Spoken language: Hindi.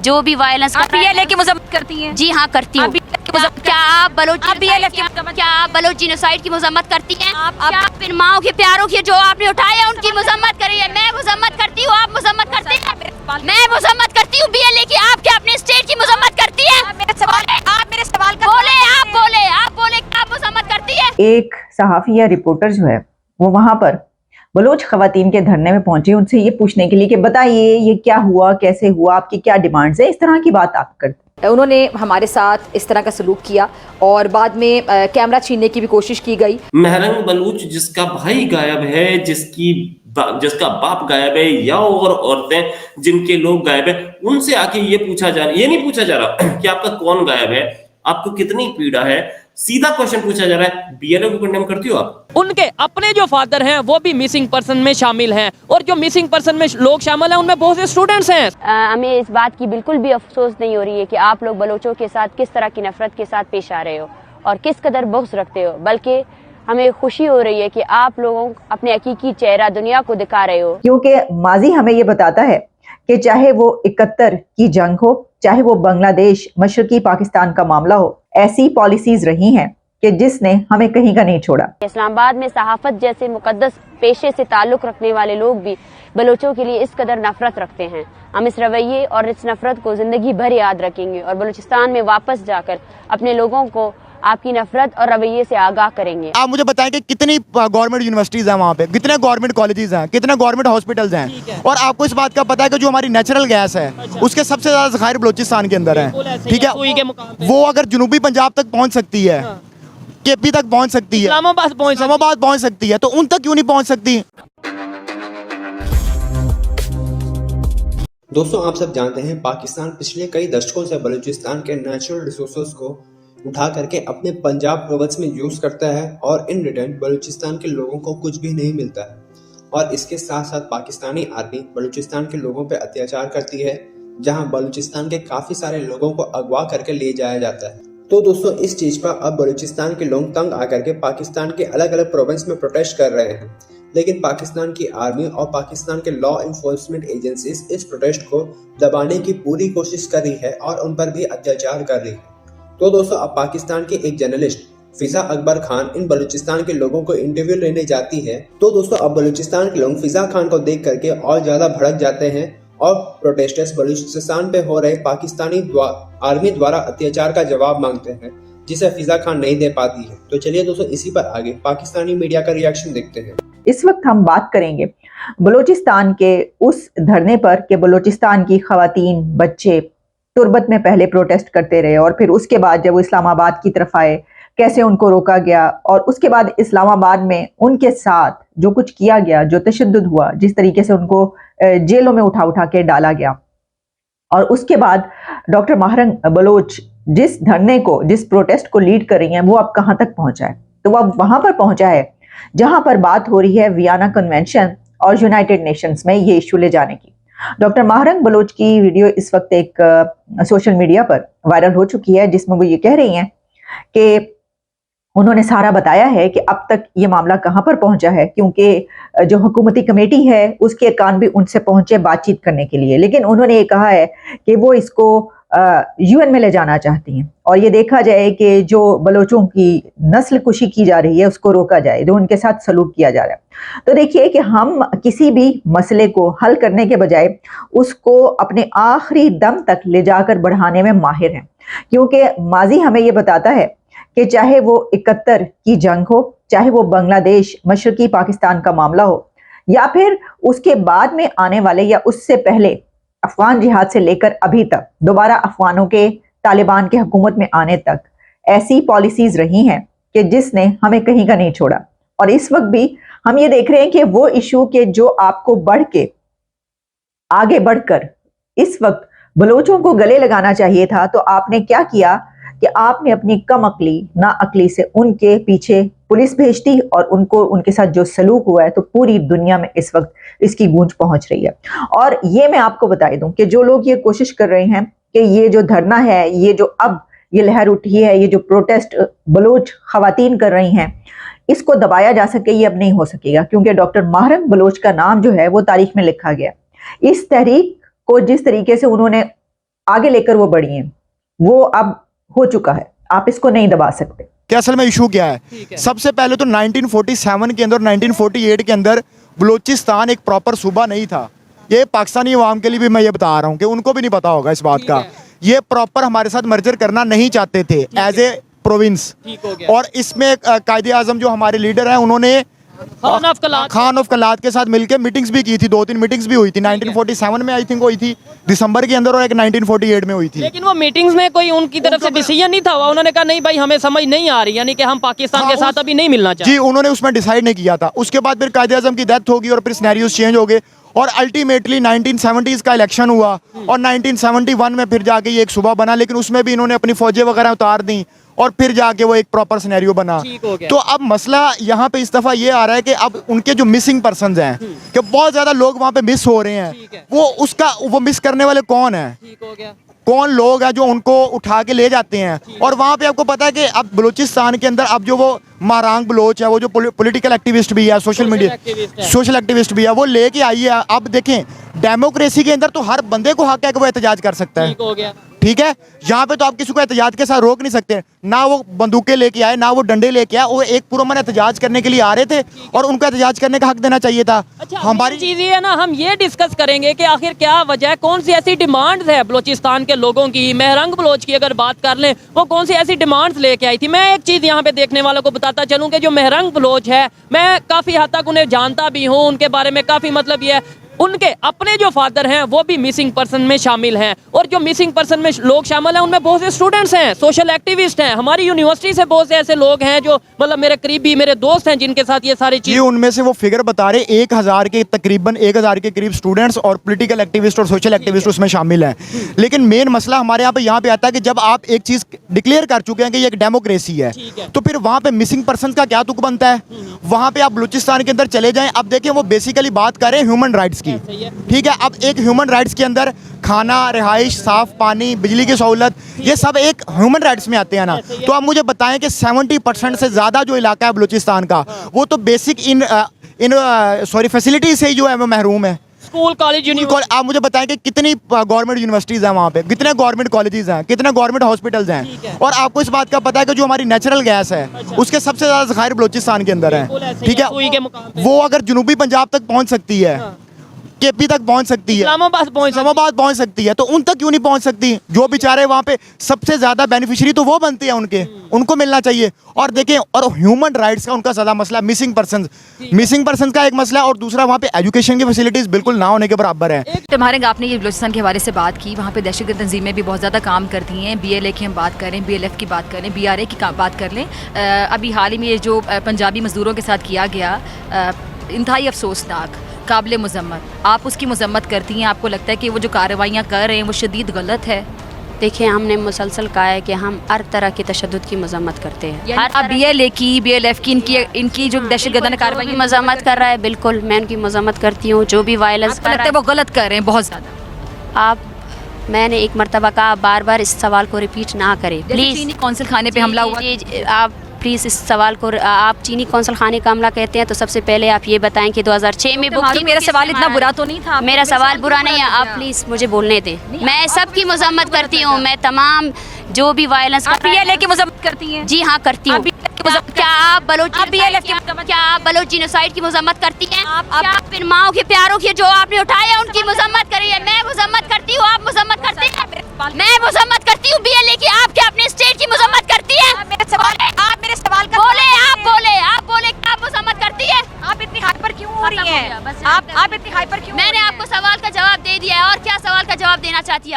जो भी वायलेंस आप BLA की मजम्मत करती हैं? जी हाँ करती हूँ। क्या आप बलोच जीनोसाइड की मजम्मत करती हैं? क्या आप इन माओं के प्यारों की जो आपने उठाए हैं उनकी मजम्मत करी है? मैं मजम्मत करती हूँ, आप मजम्मत करते हैं? मैं मजम्मत करती हूँ BLA की, आप क्या अपने स्टेट की मजम्मत करती है? आप मेरे सवाल का बोले, आप बोले क्या आप मजम्मत करती है? एक सहाफी या रिपोर्टर जो है वो वहां पर बलोच खवातीन के धरने में पहुंचे उनसे ये पूछने के लिए कि बताइए ये क्या हुआ, कैसे हुआ, आपकी क्या डिमांड्स है, इस तरह की बात आप करते। उन्होंने हमारे साथ इस तरह का सलूक किया और बाद में कैमरा छीनने की भी कोशिश की गई। महरंग बलूच जिसका भाई गायब है, जिसका बाप गायब है, या और औरतें जिनके लोग गायब है, उनसे आके ये पूछा जा रहा है, ये नहीं पूछा जा रहा कि आपका कौन गायब है, आपको कितनी पीड़ा है, सीधा क्वेश्चन पूछा जा रहा है BLA को कंडेम करती हो आप? उनके अपने जो फादर हैं वो भी मिसिंग पर्सन में शामिल हैं और जो मिसिंग पर्सन में लोग शामिल हैं उनमें बहुत से स्टूडेंट्स हैं। हमें इस बात की बिल्कुल भी अफसोस नहीं हो रही है कि आप लोग बलोचों के साथ किस तरह की नफरत के साथ पेश आ रहे हो और किस कदर बुग़्ज़ रखते हो, बल्कि हमें खुशी हो रही है कि आप लोगों अपने हकीकी चेहरा दुनिया को दिखा रहे हो। क्योंकि माजी हमें ये बताता है कि चाहे वो 71 की जंग हो, चाहे वो बांग्लादेश मशरकी पाकिस्तान का मामला हो, ऐसी पॉलिसीज रही हैं कि जिसने हमें कहीं का नहीं छोड़ा। इस्लामाबाद में सहाफत जैसे मुकद्दस पेशे से ताल्लुक़ रखने वाले लोग भी बलोचों के लिए इस कदर नफरत रखते हैं। हम इस रवैये और इस नफरत को ज़िंदगी भर याद रखेंगे और बलूचिस्तान में वापस जाकर अपने लोगों को आपकी नफरत और रवैये से आगाह करेंगे। आप मुझे बताएं कि कितनी गवर्नमेंट यूनिवर्सिटीज हैं वहाँ पे, कितने गवर्नमेंट कॉलेजेस हैं, कितने गवर्नमेंट हॉस्पिटल्स हैं, और आपको इस बात का पता है कि जो हमारी नेचुरल गैस है उसके सबसे ज्यादा ज़खायर बलूचिस्तान के अंदर है। ठीक है, वो अगर जनूबी पंजाब तक पहुँच सकती है, KP तक पहुँच सकती है, इस्लामाबाद पहुँच सकती है, तो उन तक क्यों नहीं पहुँच सकती? दोस्तों, आप सब जानते हैं पाकिस्तान पिछले कई दशकों से बलूचिस्तान के नेचुरल रिसोर्सेज को उठा करके अपने पंजाब प्रोविंस में यूज करता है और इन रिटर्न बलूचिस्तान के लोगों को कुछ भी नहीं मिलता है। और इसके साथ साथ पाकिस्तानी आर्मी बलूचिस्तान के लोगों पर अत्याचार करती है, जहां बलूचिस्तान के काफी सारे लोगों को अगवा करके ले जाया जाता है। तो दोस्तों, इस चीज पर अब बलूचिस्तान के लोग तंग आकर के पाकिस्तान के अलग अलग प्रोविंस में प्रोटेस्ट कर रहे हैं, लेकिन पाकिस्तान की आर्मी और पाकिस्तान के लॉ इन्फोर्समेंट एजेंसीज इस प्रोटेस्ट को दबाने की पूरी कोशिश कर रही है और उन पर भी अत्याचार कर रही है। तो दोस्तों, अब पाकिस्तान के एक जर्नलिस्ट फिजा अकबर खान इन बलूचिस्तान के लोगों को इंटरव्यू लेने जाती है। तो दोस्तों, अब बलूचिस्तान के लोग फिजा खान को देख करके और ज्यादा भड़क जाते हैं और प्रोटेस्टर्स बलूचिस्तान पे हो रहे पाकिस्तानी आर्मी द्वारा अत्याचार का जवाब मांगते हैं, जिसे फिजा खान नहीं दे पाती है। तो चलिए दोस्तों, इसी पर आगे पाकिस्तानी मीडिया का रिएक्शन देखते हैं। इस वक्त हम बात करेंगे बलूचिस्तान के उस धरने पर कि बलूचिस्तान की खवातीन, बच्चे तुर्बत में पहले प्रोटेस्ट करते रहे और फिर उसके बाद जब वो इस्लामाबाद की तरफ आए कैसे उनको रोका गया, और उसके बाद इस्लामाबाद में उनके साथ जो कुछ किया गया, जो तशद्दुद हुआ, जिस तरीके से उनको जेलों में उठा उठा के डाला गया, और उसके बाद डॉक्टर महरंग बलोच जिस धरने को, जिस प्रोटेस्ट को लीड कर रही हैं, वो अब कहाँ तक पहुंचा है? तो वो अब वहां पर पहुंचा है जहां पर बात हो रही है वियना कन्वेंशन और यूनाइटेड नेशंस में ये इशू ले जाने की। डॉक्टर महरंग बलोच की वीडियो इस वक्त एक सोशल मीडिया पर वायरल हो चुकी है, जिसमें वो ये कह रही हैं कि उन्होंने सारा बताया है कि अब तक ये मामला कहां पर पहुंचा है, क्योंकि जो हुकूमती कमेटी है उसके कान भी उनसे पहुंचे बातचीत करने के लिए, लेकिन उन्होंने ये कहा है कि वो इसको UN में ले जाना चाहती हैं और ये देखा जाए कि जो बलोचों की नस्ल कुशी की जा रही है उसको रोका जाए, जो उनके साथ सलूक किया जा रहा है। तो देखिए कि हम किसी भी मसले को हल करने के बजाय उसको अपने आखिरी दम तक ले जाकर बढ़ाने में माहिर हैं, क्योंकि माजी हमें ये बताता है कि चाहे वो 71 की जंग हो, चाहे वो बांग्लादेश मशरकी पाकिस्तान का मामला हो, या फिर उसके बाद में आने वाले या उससे पहले अफगान जिहाद से लेकर अभी तक दोबारा अफगानों के तालिबान के हुकूमत में आने तक, ऐसी पॉलिसीज रही हैं कि जिसने हमें कहीं का नहीं छोड़ा। और इस वक्त भी हम ये देख रहे हैं कि वो इशू के जो आपको बढ़ के आगे बढ़कर इस वक्त बलोचों को गले लगाना चाहिए था, तो आपने क्या किया कि आपने अपनी कम अकली ना अकली से उनके पीछे पुलिस भेज दी और उनको उनके साथ जो सलूक हुआ है, तो पूरी दुनिया में इस वक्त इसकी गूंज पहुंच रही है। और ये मैं आपको बता दूं कि जो लोग ये कोशिश कर रहे हैं कि ये जो धरना है, ये जो अब ये लहर उठी है, ये जो प्रोटेस्ट बलोच खवातीन कर रही हैं, इसको दबाया जा सके, ये अब नहीं हो सकेगा, क्योंकि डॉक्टर महरंग बलोच का नाम जो है वो तारीख में लिखा गया। इस तहरीक को जिस तरीके से उन्होंने आगे लेकर वो बढ़ी हैं, वो अब हो चुका है, आप इसको नहीं दबा सकते। कि असल में इशू क्या है। सबसे पहले तो 1947 के अंदर 1948 के अंदर बलूचिस्तान एक प्रॉपर सूबा नहीं था। ये पाकिस्तानी अवाम के लिए भी मैं ये बता रहा हूँ कि उनको भी नहीं पता होगा इस बात का। ये प्रॉपर हमारे साथ मर्जर करना नहीं चाहते थे एज ए प्रोविंस। और इसमें कायदे आजम जो हमारे लीडर हैं उन्होंने खान ऑफ कलात के साथ मिलकर मीटिंग्स भी की थी, 2-3 मीटिंग्स भी हुई थी। 1947 में आई थिंक हुई थी दिसंबर के अंदर, और एक 1948 में हुई थी। लेकिन वो मीटिंग्स में कोई उनकी तरफ से डिसीजन नहीं था, उन्होंने कहा नहीं भाई हमें समझ नहीं आ रही, यानी कि हम पाकिस्तान के साथ अभी नहीं मिलना चाहते। जी, उन्होंने उसमें डिसाइड नहीं किया था। उसके बाद फिर कायदे आजम की डेथ होगी और फिर सिनेरियोज चेंज हो गए और अल्टीमेटली 1970s का इलेक्शन हुआ और 1971 में फिर जाके ये एक सूबा बना, लेकिन उसमें भी इन्होंने अपनी फौजें वगैरह उतार दी और फिर जाके वो एक प्रॉपर सिनेरियो बना। तो अब मसला यहाँ पे इस दफ़ा ये आ रहा है कि अब उनके जो मिसिंग पर्सन्स हैं कि बहुत ज़्यादा लोग वहाँ पे मिस हो रहे हैं, वो मिस करने वाले कौन है, कौन लोग हैं जो उनको उठा के ले जाते हैं। और वहाँ पे आपको पता है कि अब बलूचिस्तान के अंदर अब जो वो मारांग बलोच है, वो जो पॉलिटिकल एक्टिविस्ट भी है, सोशल एक्टिविस्ट भी है, वो लेके आई है। अब देखें डेमोक्रेसी के अंदर तो हर बंदे को हक है कि वो एहतजाज कर सकता है, ठीक है। यहाँ पे तो आप किसी को एहतजाज के साथ रोक नहीं सकते। ना वो बंदूकें लेके आए, ना वो डंडे लेके आए, वो एक पुरअमन एहतजाज करने के लिए आ रहे थे और उनको एहतजाज करने का हक देना चाहिए था। अच्छा, हमारी चीज ये है ना, हम ये डिस्कस करेंगे कि आखिर क्या वजह है, कौन सी ऐसी डिमांड्स है बलूचिस्तान के लोगों की। मेहरंग बलोच की अगर बात कर लें, वो कौन सी ऐसी डिमांड्स लेके आई थी। मैं एक चीज़ यहाँ पे देखने वालों को बताता चलूँ कि जो मेहरंग बलोच है, मैं काफ़ी हद तक उन्हें जानता भी हूँ, उनके बारे में काफ़ी मतलब ये है, उनके अपने जो फादर हैं वो भी मिसिंग पर्सन में शामिल हैं। और जो मिसिंग पर्सन में लोग शामिल हैं उनमें बहुत से स्टूडेंट्स हैं, सोशल एक्टिविस्ट हैं, हमारी यूनिवर्सिटी से बहुत से ऐसे लोग हैं जो मतलब मेरे करीबी मेरे दोस्त हैं जिनके साथ ये सारी चीज़। उनमें से वो फिगर बता रहे 1000 के तकरीबन 1000 के करीब स्टूडेंट्स और पॉलिटिकल एक्टिविस्ट और सोशल एक्टिविस्ट उसमें शामिल हैं। लेकिन मेन मसला हमारे यहाँ पे आता है कि जब आप एक चीज़ डिक्लेयर कर चुके हैं कि ये एक डेमोक्रेसी है, तो फिर वहाँ पे मिसिंग पर्सन का क्या तुक बनता है। वहाँ पे आप बलूचिस्तान के अंदर चले जाएं, अब देखें वो बेसिकली बात कर रहे हैं ह्यूमन राइट्स की, ठीक है। अब एक ह्यूमन राइट्स के अंदर खाना, रिहाइश, साफ पानी, बिजली की सहूलत, ये सब एक ह्यूमन राइट्स में आते हैं ना। तो आप मुझे बताएं कि 70% से ज़्यादा जो इलाका है बलूचिस्तान का, वो तो बेसिक फैसिलिटी से ही जो है वो महरूम है। School, college, university. आप मुझे बताएं कि कितनी गवर्नमेंट यूनिवर्सिटीज़ हैं वहाँ पे, कितने गवर्नमेंट कॉलेजेस हैं, कितने गवर्नमेंट हॉस्पिटल्स हैं। और आपको इस बात का पता है कि जो हमारी नेचुरल गैस है उसके सबसे ज़्यादा ज़खायर बलूचिस्तान के अंदर है, ठीक है। वो अगर जनूबी पंजाब तक पहुँच सकती है, केपी तक पहुंच सकती है, इस्लामाबाद पहुंच सकती है, तो उन तक क्यों नहीं पहुंच सकती। जो बेचारे वहां पे सबसे ज्यादा बेनिफिशियरी तो वो बनते हैं उनको मिलना चाहिए। और देखें, और ह्यूमन राइट्स का उनका ज्यादा मसला मिसिंग पर्सन का एक मसला है, और दूसरा वहाँ पे एजुकेशन की फैसिलिटीज बिल्कुल ना होने के बराबर है। तो हमारे आपने ये बलूचिस्तान के हवाले से बात की, वहाँ पे दहशतगर्द तंजीमें भी बहुत ज़्यादा काम करती हैं। BLA की हम बात करें, BLF की बात करें, BRA की बात कर लें, अभी हाल ही में ये जो पंजाबी मजदूरों के साथ किया गया, इंतहाई अफसोसनाक, काबिल मजम्मत। आप उसकी मजम्मत करती हैं, आपको लगता है कि वो जो कार्रवाइयाँ कर रहे हैं वो शदीद गलत है? देखिए, हमने मुसलसल कहा है कि हम हर तरह की तशद्दुद की मजम्मत करते हैं। हर BLA की, BLF की, इनकी जो दहशतगर्दाना कार्रवाई मजम्मत कर रहा है, बिल्कुल मैं उनकी मजम्मत करती हूँ। जो भी वायलेंस कर रहा है वो गलत कर रहे हैं बहुत ज़्यादा। मैंने एक मरतबा कहा, बार बार इस सवाल को रिपीट ना करें प्लीज़। चीनी कौंसिल खाने पे हमला हुआ, आप प्लीज़ इस सवाल को, आप चीनी कौंसिल खाने का हमला कहते हैं तो सबसे पहले आप ये बताएं कि 2006 में बुक थी। मेरा सवाल इतना बुरा तो नहीं था। मेरा सवाल बुरा नहीं है, आप प्लीज़ मुझे बोलने दें। मैं सबकी मजम्मत करती हूँ, मैं तमाम जो भी वायलेंस BLA की मजम्मत करती हैं? जी हाँ, करती हूँ। क्या आप बलोच जिनोसाइड की मजम्मत करती हैं? क्या आप इन माओ के प्यारों की जो आपने उठाए हैं उनकी मजम्मत करी है? मैं मजम्मत करती हूँ, आप मजम्मत करते हैं? मैं मजम्मत करती हूँ BLA की, आप क्या अपने स्टेट की मजम्मत करती है? आप मेरे सवाल का बोले, आप बोले क्या आप मजम्मत करती है? आप इतनी हाइपर क्यों हो रही हैं? आप इतनी हाइपर क्यों? मैंने आपको सवाल का जवाब दे दिया है, और क्या सवाल का जवाब देना चाहती है?